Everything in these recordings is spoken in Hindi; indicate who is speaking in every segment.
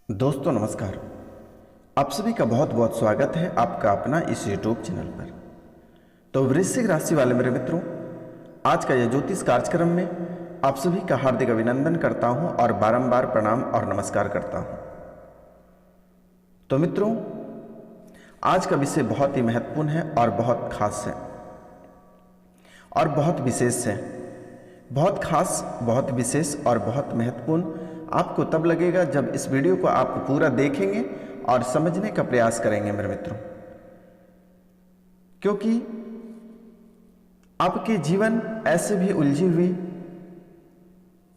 Speaker 1: दोस्तों नमस्कार। आप सभी का बहुत बहुत स्वागत है आपका अपना इस YouTube चैनल पर। तो वृश्चिक राशि वाले मेरे मित्रों, आज का यह ज्योतिष कार्यक्रम में आप सभी का हार्दिक अभिनंदन करता हूं और बारंबार प्रणाम और नमस्कार करता हूं। तो मित्रों, आज का विषय बहुत ही महत्वपूर्ण है और बहुत खास है और बहुत विशेष है। बहुत खास, बहुत विशेष और बहुत महत्वपूर्ण आपको तब लगेगा जब इस वीडियो को आप पूरा देखेंगे और समझने का प्रयास करेंगे मेरे मित्रों, क्योंकि आपके जीवन ऐसे भी उलझी हुई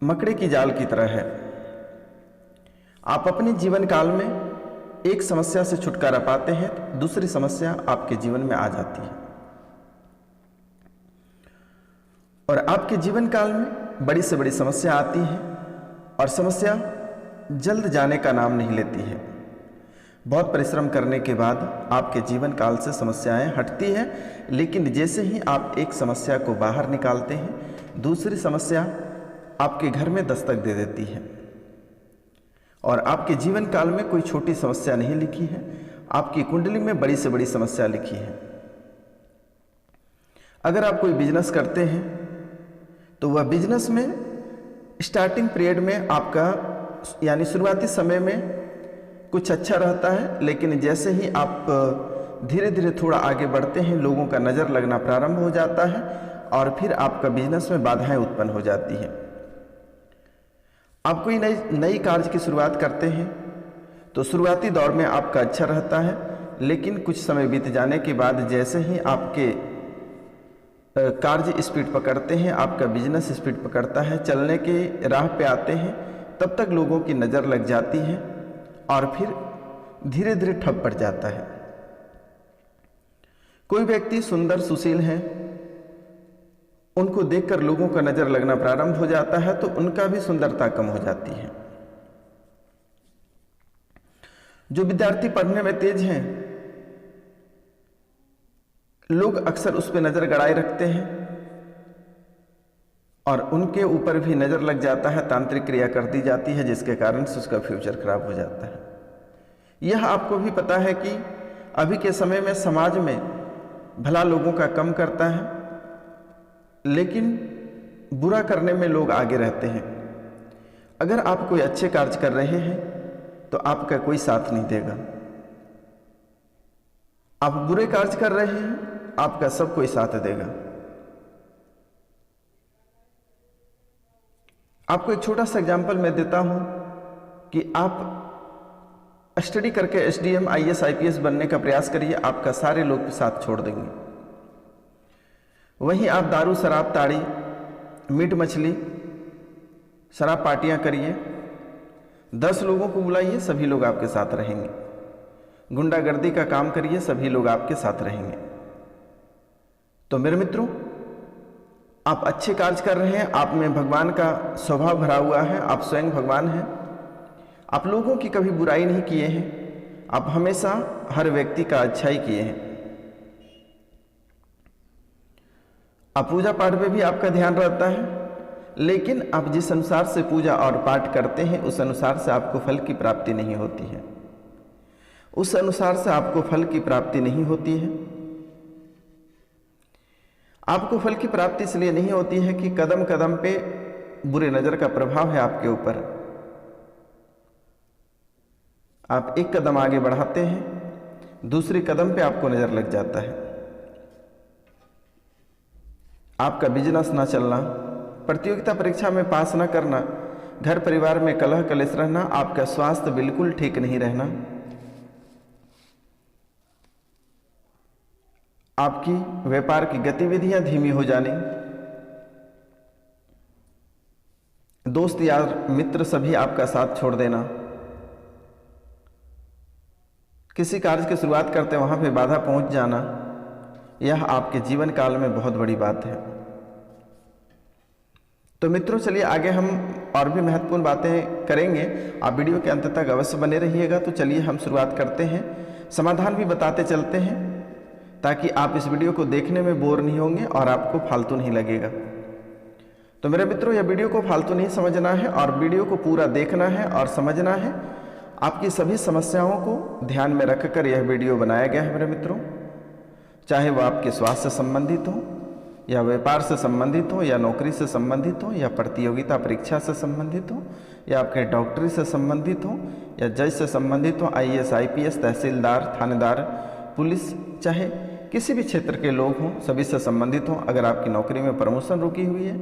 Speaker 1: मकड़े की जाल की तरह है। आप अपने जीवन काल में एक समस्या से छुटकारा पाते हैं तो दूसरी समस्या आपके जीवन में आ जाती है और आपके जीवन काल में बड़ी से बड़ी समस्या आती है और समस्या जल्द जाने का नाम नहीं लेती है। बहुत परिश्रम करने के बाद आपके जीवन काल से समस्याएं हटती हैं, लेकिन जैसे ही आप एक समस्या को बाहर निकालते हैं दूसरी समस्या आपके घर में दस्तक दे देती है और आपके जीवन काल में कोई छोटी समस्या नहीं लिखी है, आपकी कुंडली में बड़ी से बड़ी समस्या लिखी है। अगर आप कोई बिजनेस करते हैं तो वह बिजनेस में स्टार्टिंग पीरियड में आपका यानी शुरुआती समय में कुछ अच्छा रहता है, लेकिन जैसे ही आप धीरे धीरे थोड़ा आगे बढ़ते हैं लोगों का नज़र लगना प्रारंभ हो जाता है और फिर आपका बिजनेस में बाधाएं उत्पन्न हो जाती हैं। आप कोई नई कार्य की शुरुआत करते हैं तो शुरुआती दौर में आपका अच्छा रहता है, लेकिन कुछ समय बीत जाने के बाद जैसे ही आपके कार्य स्पीड पकड़ते हैं, आपका बिजनेस स्पीड पकड़ता है, चलने के राह पे आते हैं, तब तक लोगों की नज़र लग जाती है और फिर धीरे धीरे ठप पड़ जाता है। कोई व्यक्ति सुंदर सुशील हैं, उनको देखकर लोगों का नज़र लगना प्रारंभ हो जाता है तो उनका भी सुंदरता कम हो जाती है। जो विद्यार्थी पढ़ने में तेज हैं लोग अक्सर उस पर नज़र गड़ाए रखते हैं और उनके ऊपर भी नज़र लग जाता है, तांत्रिक क्रिया कर दी जाती है जिसके कारण से उसका फ्यूचर खराब हो जाता है। यह आपको भी पता है कि अभी के समय में समाज में भला लोगों का कम करता है, लेकिन बुरा करने में लोग आगे रहते हैं। अगर आप कोई अच्छे कार्य कर रहे हैं तो आपका कोई साथ नहीं देगा। आप बुरे कार्य कर रहे हैं आपका सब कोई साथ देगा। आपको एक छोटा सा एग्जाम्पल मैं देता हूं कि आप स्टडी करके एसडीएम, आईएएस, आईपीएस बनने का प्रयास करिए, आपका सारे लोग साथ छोड़ देंगे। वहीं आप दारू, शराब, ताड़ी, मीट मछली, शराब पार्टियां करिए, 10 लोगों को बुलाइए, सभी लोग आपके साथ रहेंगे। गुंडागर्दी का काम करिए, सभी लोग आपके साथ रहेंगे। तो मेरे मित्रों, आप अच्छे कार्य कर रहे हैं, आप में भगवान का स्वभाव भरा हुआ है, आप स्वयं भगवान हैं। आप लोगों की कभी बुराई नहीं किए हैं, आप हमेशा हर व्यक्ति का अच्छाई किए हैं। आप पूजा पाठ में भी आपका ध्यान रहता है, लेकिन आप जिस अनुसार से पूजा और पाठ करते हैं उस अनुसार से आपको फल की प्राप्ति नहीं होती है। उस अनुसार से आपको फल की प्राप्ति नहीं होती है। आपको फल की प्राप्ति इसलिए नहीं होती है कि कदम कदम पे बुरे नज़र का प्रभाव है आपके ऊपर। आप एक कदम आगे बढ़ाते हैं, दूसरे कदम पे आपको नज़र लग जाता है। आपका बिजनेस ना चलना, प्रतियोगिता परीक्षा में पास ना करना, घर परिवार में कलह कलेश रहना, आपका स्वास्थ्य बिल्कुल ठीक नहीं रहना, आपकी व्यापार की गतिविधियां धीमी हो जानी, दोस्त यार मित्र सभी आपका साथ छोड़ देना, किसी कार्य की शुरुआत करते वहां पे बाधा पहुंच जाना, यह आपके जीवन काल में बहुत बड़ी बात है। तो मित्रों, चलिए आगे हम और भी महत्वपूर्ण बातें करेंगे। आप वीडियो के अंत तक अवश्य बने रहिएगा। तो चलिए हम शुरुआत करते हैं, समाधान भी बताते चलते हैं ताकि आप इस वीडियो को देखने में बोर नहीं होंगे और आपको फालतू नहीं लगेगा। तो मेरे मित्रों, यह वीडियो को फालतू नहीं समझना है और वीडियो को पूरा देखना है और समझना है आपकी सभी समस्याओं को ध्यान में रखकर यह वीडियो बनाया गया है मेरे मित्रों। चाहे वो आपके स्वास्थ्य से संबंधित हो, या व्यापार से संबंधित हो, या नौकरी से संबंधित हो, या प्रतियोगिता परीक्षा से संबंधित हो, या आपके डॉक्टरी से संबंधित हो, या जज से संबंधित हो, IAS IPS, तहसीलदार, थानेदार, पुलिस, चाहे किसी भी क्षेत्र के लोग हों, सभी से संबंधित हों। अगर आपकी नौकरी में प्रमोशन रुकी हुई है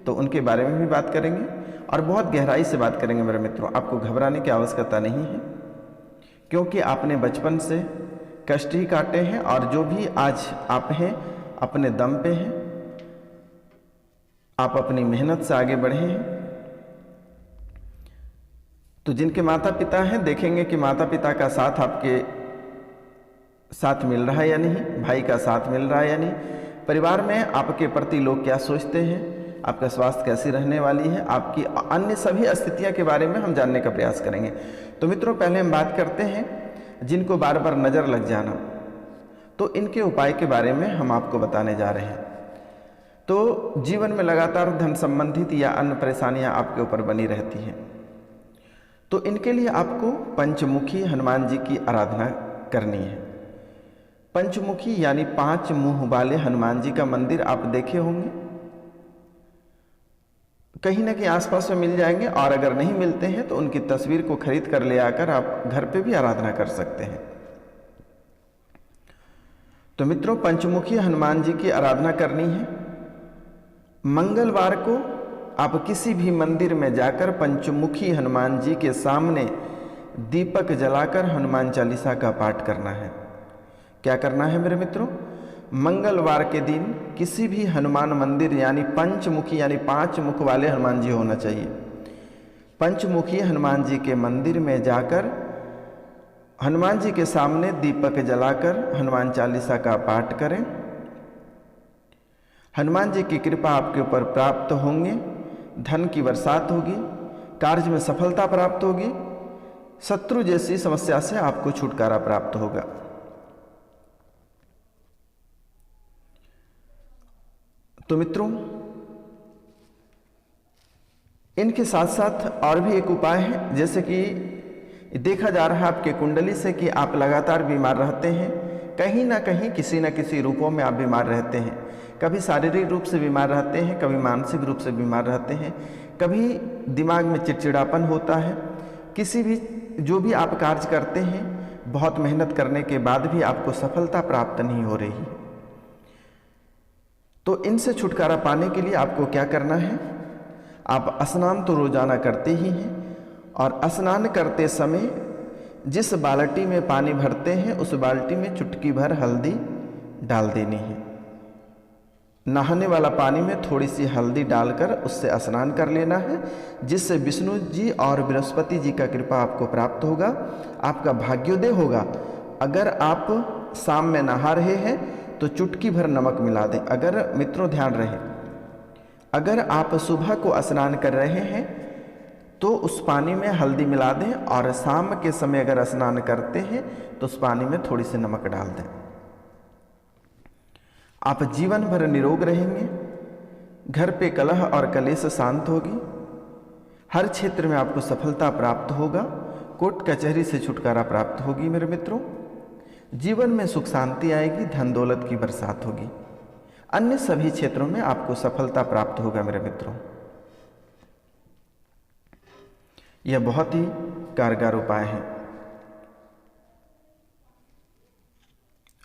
Speaker 1: तो उनके बारे में भी बात करेंगे और बहुत गहराई से बात करेंगे मेरे मित्रों। आपको घबराने की आवश्यकता नहीं है, क्योंकि आपने बचपन से कष्ट ही काटे हैं और जो भी आज आप हैं अपने दम पे हैं, आप अपनी मेहनत से आगे बढ़े हैं। तो जिनके माता पिता हैं, देखेंगे कि माता पिता का साथ आपके साथ मिल रहा है या नहीं, भाई का साथ मिल रहा है या नहीं, परिवार में आपके प्रति लोग क्या सोचते हैं, आपका स्वास्थ्य कैसी रहने वाली है, आपकी अन्य सभी स्थितियां के बारे में हम जानने का प्रयास करेंगे। तो मित्रों, पहले हम बात करते हैं जिनको बार बार नज़र लग जाना, तो इनके उपाय के बारे में हम आपको बताने जा रहे हैं। तो जीवन में लगातार धन संबंधित या अन्य परेशानियां आपके ऊपर बनी रहती हैं, तो इनके लिए आपको पंचमुखी हनुमान जी की आराधना करनी है। पंचमुखी यानी 5 मुंह वाले हनुमान जी का मंदिर आप देखे होंगे, कहीं ना कहीं आसपास में मिल जाएंगे, और अगर नहीं मिलते हैं तो उनकी तस्वीर को खरीद कर ले आकर आप घर पे भी आराधना कर सकते हैं। तो मित्रों, पंचमुखी हनुमान जी की आराधना करनी है। मंगलवार को आप किसी भी मंदिर में जाकर पंचमुखी हनुमान जी के सामने दीपक जलाकर हनुमान चालीसा का पाठ करना है। क्या करना है मेरे मित्रों? मंगलवार के दिन किसी भी हनुमान मंदिर यानी पंचमुखी यानी 5 मुख वाले हनुमान जी होना चाहिए, पंचमुखी हनुमान जी के मंदिर में जाकर हनुमान जी के सामने दीपक जलाकर हनुमान चालीसा का पाठ करें। हनुमान जी की कृपा आपके ऊपर प्राप्त होंगे, धन की बरसात होगी, कार्य में सफलता प्राप्त होगी, शत्रु जैसी समस्या से आपको छुटकारा प्राप्त होगा। तो मित्रों, इनके साथ साथ और भी एक उपाय है, जैसे कि देखा जा रहा है आपके कुंडली से कि आप लगातार बीमार रहते हैं, कहीं ना कहीं किसी न किसी रूपों में आप बीमार रहते हैं। कभी शारीरिक रूप से बीमार रहते हैं, कभी मानसिक रूप से बीमार रहते हैं, कभी दिमाग में चिड़चिड़ापन होता है, किसी भी जो भी आप कार्य करते हैं बहुत मेहनत करने के बाद भी आपको सफलता प्राप्त नहीं हो रही। तो इनसे छुटकारा पाने के लिए आपको क्या करना है? आप स्नान तो रोजाना करते ही हैं, और स्नान करते समय जिस बाल्टी में पानी भरते हैं उस बाल्टी में चुटकी भर हल्दी डाल देनी है। नहाने वाला पानी में थोड़ी सी हल्दी डालकर उससे स्नान कर लेना है, जिससे विष्णु जी और बृहस्पति जी का कृपा आपको प्राप्त होगा, आपका भाग्योदय होगा। अगर आप शाम में नहा रहे हैं तो चुटकी भर नमक मिला दें। अगर मित्रों ध्यान रहे, अगर आप सुबह को स्नान कर रहे हैं तो उस पानी में हल्दी मिला दें, और शाम के समय अगर स्नान करते हैं तो उस पानी में थोड़ी सी नमक डाल दें। आप जीवन भर निरोग रहेंगे, घर पे कलह और कलेश शांत होगी, हर क्षेत्र में आपको सफलता प्राप्त होगा, कोर्ट कचहरी से छुटकारा प्राप्त होगी मेरे मित्रों, जीवन में सुख शांति आएगी, धन दौलत की बरसात होगी, अन्य सभी क्षेत्रों में आपको सफलता प्राप्त होगा मेरे मित्रों। यह बहुत ही कारगर उपाय है।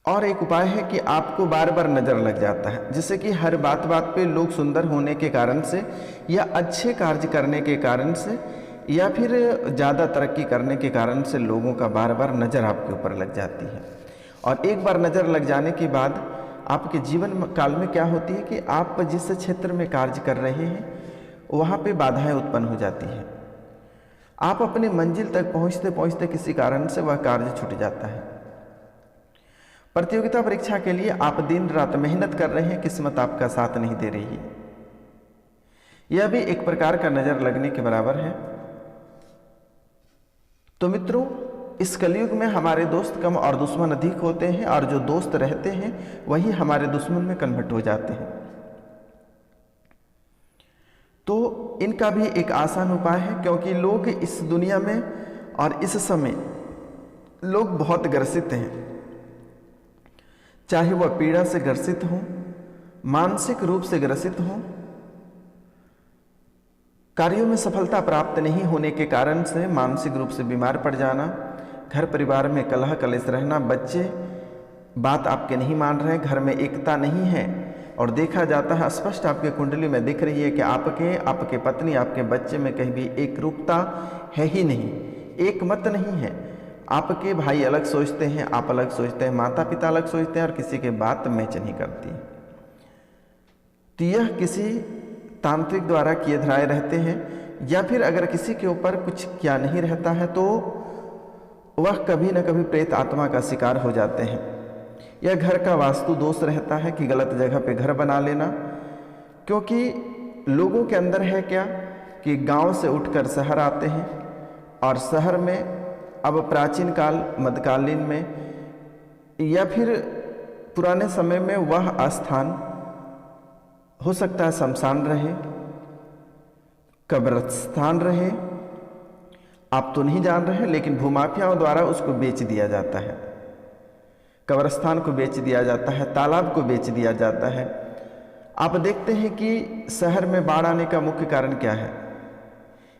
Speaker 1: और एक उपाय है कि आपको बार बार नजर लग जाता है, जैसे कि हर बात बात पे लोग सुंदर होने के कारण से, या अच्छे कार्य करने के कारण से, या फिर ज़्यादा तरक्की करने के कारण से लोगों का बार बार नज़र आपके ऊपर लग जाती है। और एक बार नज़र लग जाने के बाद आपके जीवन काल में क्या होती है कि आप जिस क्षेत्र में कार्य कर रहे हैं वहाँ पे बाधाएं उत्पन्न हो जाती हैं। आप अपनी मंजिल तक पहुँचते पहुँचते किसी कारण से वह कार्य छूट जाता है। प्रतियोगिता परीक्षा के लिए आप दिन रात मेहनत कर रहे हैं, किस्मत आपका साथ नहीं दे रही है। यह भी एक प्रकार का नज़र लगने के बराबर है। तो मित्रों, इस कलयुग में हमारे दोस्त कम और दुश्मन अधिक होते हैं, और जो दोस्त रहते हैं वही हमारे दुश्मन में कन्वर्ट हो जाते हैं। तो इनका भी एक आसान उपाय है, क्योंकि लोग इस दुनिया में और इस समय लोग बहुत ग्रसित हैं, चाहे वह पीड़ा से ग्रसित हो, मानसिक रूप से ग्रसित हो, कार्यों में सफलता प्राप्त नहीं होने के कारण से मानसिक रूप से बीमार पड़ जाना, घर परिवार में कलह कलेश रहना, बच्चे बात आपके नहीं मान रहे, घर में एकता नहीं है। और देखा जाता है, स्पष्ट आपके कुंडली में दिख रही है कि आपके पत्नी, आपके बच्चे में कहीं भी एक रूपता है ही नहीं, एक मत नहीं है। आपके भाई अलग सोचते हैं, आप अलग सोचते हैं, माता पिता अलग सोचते हैं और किसी के बात मैच नहीं करती। तो यह किसी तांत्रिक द्वारा किए धराए रहते हैं, या फिर अगर किसी के ऊपर कुछ क्या नहीं रहता है तो वह कभी न कभी प्रेत आत्मा का शिकार हो जाते हैं। यह घर का वास्तु दोष रहता है कि गलत जगह पे घर बना लेना, क्योंकि लोगों के अंदर है क्या कि गांव से उठकर शहर आते हैं और शहर में अब प्राचीन काल, मध्यकालीन में या फिर पुराने समय में वह स्थान हो सकता है शमशान रहे, कब्रिस्तान रहे, आप तो नहीं जान रहे, लेकिन भूमाफियाओं द्वारा उसको बेच दिया जाता है। कब्रिस्तान को बेच दिया जाता है, तालाब को बेच दिया जाता है। आप देखते हैं कि शहर में बाढ़ आने का मुख्य कारण क्या है।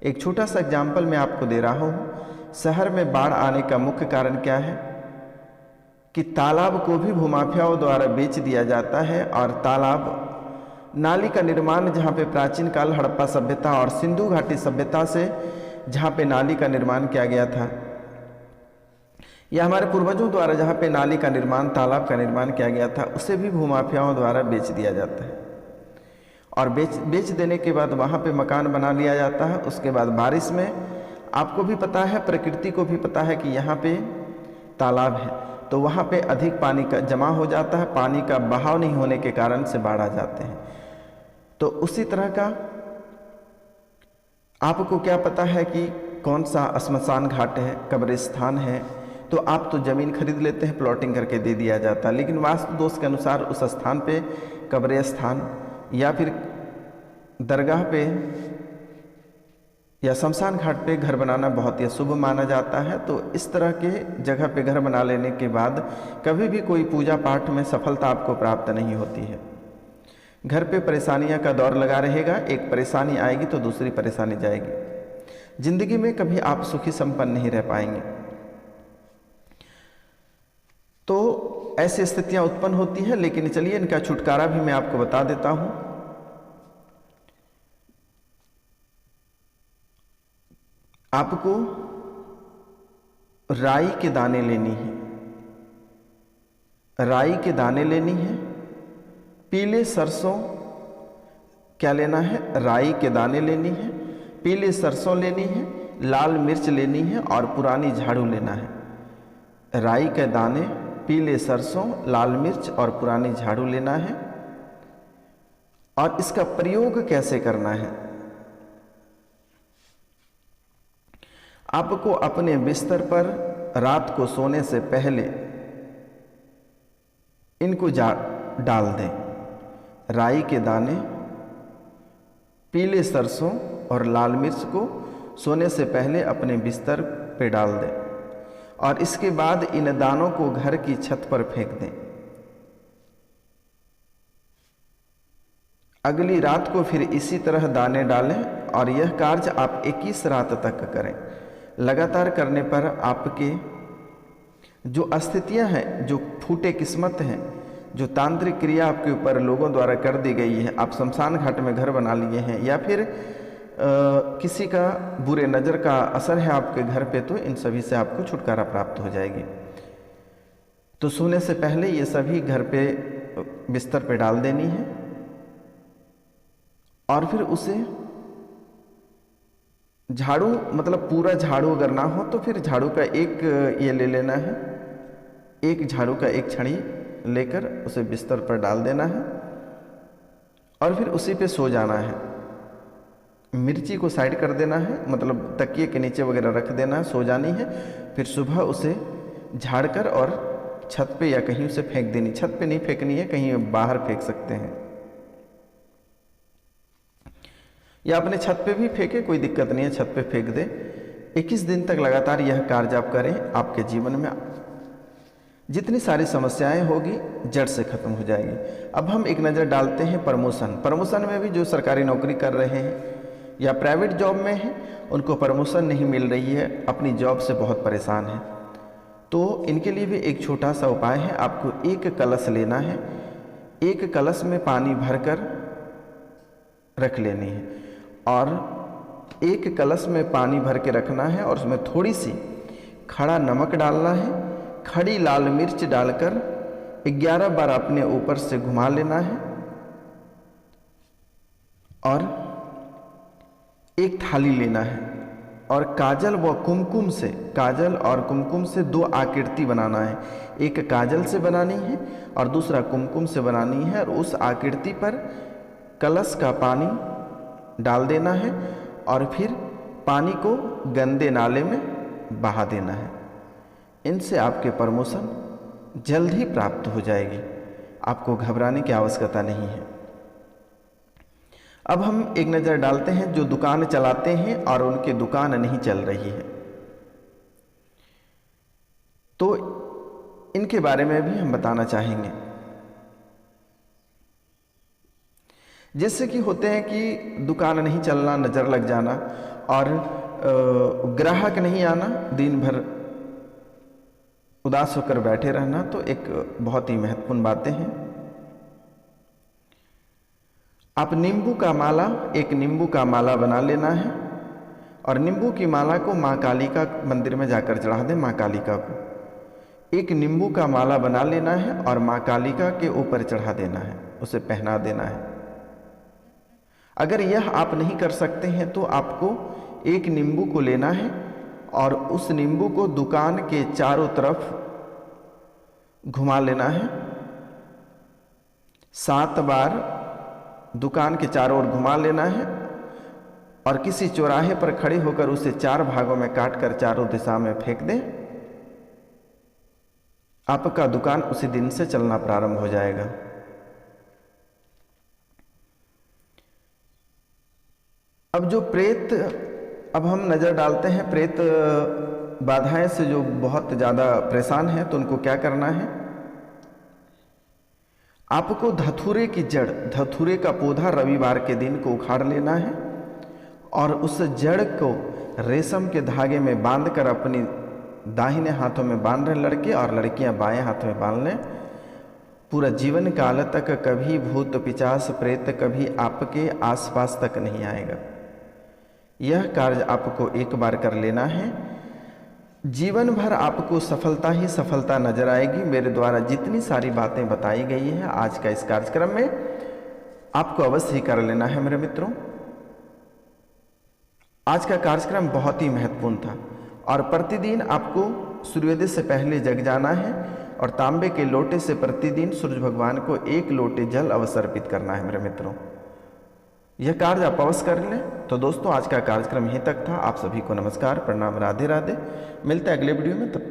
Speaker 1: एक छोटा सा एग्जाम्पल मैं आपको दे रहा हूँ। शहर में बाढ़ आने का मुख्य कारण क्या है कि तालाब को भी भूमाफियाओं द्वारा बेच दिया जाता है, और तालाब, नाली का निर्माण जहाँ पे प्राचीन काल हड़प्पा सभ्यता और सिंधु घाटी सभ्यता से जहाँ पे नाली का निर्माण किया गया था, या हमारे पूर्वजों द्वारा जहाँ पे नाली का निर्माण, तालाब का निर्माण किया गया था, उसे भी भूमाफियाओं द्वारा बेच दिया जाता है। और बेच देने के बाद वहाँ पे मकान बना लिया जाता है। उसके बाद बारिश में आपको भी पता है, प्रकृति को भी पता है कि यहाँ पे तालाब है, तो वहाँ पे अधिक पानी का जमा हो जाता है, पानी का बहाव नहीं होने के कारण से बाढ़ आ जाते हैं। तो उसी तरह का आपको क्या पता है कि कौन सा श्मशान घाट है, कब्रिस्तान है, तो आप तो ज़मीन खरीद लेते हैं, प्लॉटिंग करके दे दिया जाता है। लेकिन वास्तु दोष के अनुसार उस स्थान पे, कब्रिस्तान या फिर दरगाह पे या शमशान घाट पे घर बनाना बहुत ही अशुभ माना जाता है। तो इस तरह के जगह पे घर बना लेने के बाद कभी भी कोई पूजा पाठ में सफलता आपको प्राप्त नहीं होती है। घर पे परेशानियां का दौर लगा रहेगा, एक परेशानी आएगी तो दूसरी परेशानी जाएगी। जिंदगी में कभी आप सुखी संपन्न नहीं रह पाएंगे। तो ऐसी स्थितियां उत्पन्न होती हैं, लेकिन चलिए इनका छुटकारा भी मैं आपको बता देता हूं। आपको राई के दाने लेनी है, राई के दाने लेनी है। पीले सरसों क्या लेना है, राई के दाने लेनी है, पीले सरसों लेनी है, लाल मिर्च लेनी है और पुरानी झाड़ू लेना है। राई के दाने, पीले सरसों, लाल मिर्च और पुरानी झाड़ू लेना है। और इसका प्रयोग कैसे करना है, आपको अपने बिस्तर पर रात को सोने से पहले इनको डाल दें। राई के दाने, पीले सरसों और लाल मिर्च को सोने से पहले अपने बिस्तर पे डाल दें और इसके बाद इन दानों को घर की छत पर फेंक दें। अगली रात को फिर इसी तरह दाने डालें और यह कार्य आप 21 रात तक करें। लगातार करने पर आपके जो स्थितियां हैं, जो फूटे किस्मत हैं, जो तांत्रिक क्रिया आपके ऊपर लोगों द्वारा कर दी गई है, आप शमशान घाट में घर बना लिए हैं या फिर किसी का बुरे नज़र का असर है आपके घर पे, तो इन सभी से आपको छुटकारा प्राप्त हो जाएगी। तो सोने से पहले ये सभी घर पे बिस्तर पे डाल देनी है और फिर उसे झाड़ू, मतलब पूरा झाड़ू अगर ना हो तो फिर झाड़ू का एक ये ले लेना है, एक झाड़ू का एक छड़ी लेकर उसे बिस्तर पर डाल देना है और फिर उसी पे सो जाना है। मिर्ची को साइड कर देना है, मतलब तकिए के नीचे वगैरह रख देना है, सो जानी है। फिर सुबह उसे झाड़कर और छत पे या कहीं उसे फेंक देनी। छत पे नहीं फेंकनी है, कहीं बाहर फेंक सकते हैं या अपने छत पे भी फेंके, कोई दिक्कत नहीं है, छत पे फेंक दे। 21 दिन तक लगातार यह कार्य आप करें, आपके जीवन में जितनी सारी समस्याएं होगी जड़ से खत्म हो जाएगी। अब हम एक नज़र डालते हैं प्रमोशन में भी जो सरकारी नौकरी कर रहे हैं या प्राइवेट जॉब में हैं, उनको प्रमोशन नहीं मिल रही है, अपनी जॉब से बहुत परेशान हैं, तो इनके लिए भी एक छोटा सा उपाय है। आपको एक कलश लेना है, एक कलश में पानी भरकर रख लेनी है और एक कलश में पानी भर के रखना है और उसमें थोड़ी सी खड़ा नमक डालना है, खड़ी लाल मिर्च डालकर 11 बार अपने ऊपर से घुमा लेना है और एक थाली लेना है और काजल और कुमकुम से 2 आकृति बनाना है। एक काजल से बनानी है और दूसरा कुमकुम से बनानी है और उस आकृति पर कलश का पानी डाल देना है और फिर पानी को गंदे नाले में बहा देना है। इनसे आपके प्रमोशन जल्द ही प्राप्त हो जाएगी, आपको घबराने की आवश्यकता नहीं है। अब हम एक नज़र डालते हैं जो दुकान चलाते हैं और उनकी दुकान नहीं चल रही है, तो इनके बारे में भी हम बताना चाहेंगे। जैसे कि होते हैं कि दुकान नहीं चलना, नज़र लग जाना और ग्राहक नहीं आना, दिन भर उदास होकर बैठे रहना, तो एक बहुत ही महत्वपूर्ण बातें हैं। आप एक नींबू का माला बना लेना है और नींबू की माला को माँ कालिका मंदिर में जाकर चढ़ा दें। माँ कालिका को एक नींबू का माला बना लेना है और माँ कालिका के ऊपर चढ़ा देना है, उसे पहना देना है। अगर यह आप नहीं कर सकते हैं तो आपको एक नींबू को लेना है और उस नींबू को दुकान के चारों तरफ घुमा लेना है। 7 बार दुकान के चारों ओर घुमा लेना है और किसी चौराहे पर खड़े होकर उसे 4 भागों में काटकर चारों दिशा में फेंक दें। आपका दुकान उसी दिन से चलना प्रारंभ हो जाएगा। अब हम नज़र डालते हैं प्रेत बाधाएं से जो बहुत ज़्यादा परेशान हैं, तो उनको क्या करना है। आपको धतूरे का पौधा रविवार के दिन को उखाड़ लेना है और उस जड़ को रेशम के धागे में बांधकर अपनी दाहिने हाथों में बांध रहे लड़के और लड़कियां बाएं हाथ में बांध लें। पूरा जीवन काल तक कभी भूत पिशाच प्रेत कभी आपके आसपास तक नहीं आएगा। यह कार्य आपको एक बार कर लेना है, जीवन भर आपको सफलता ही सफलता नजर आएगी। मेरे द्वारा जितनी सारी बातें बताई गई हैं आज का इस कार्यक्रम में, आपको अवश्य ही कर लेना है मेरे मित्रों। आज का कार्यक्रम बहुत ही महत्वपूर्ण था और प्रतिदिन आपको सूर्योदय से पहले जग जाना है और तांबे के लोटे से प्रतिदिन सूर्य भगवान को 1 लोटे जल अवश्य अर्पित करना है मेरे मित्रों। यह कार्य आप अवश्य कर लें। तो दोस्तों, आज का कार्यक्रम यहीं तक था। आप सभी को नमस्कार, प्रणाम, राधे राधे। मिलते हैं अगले वीडियो में, तब तक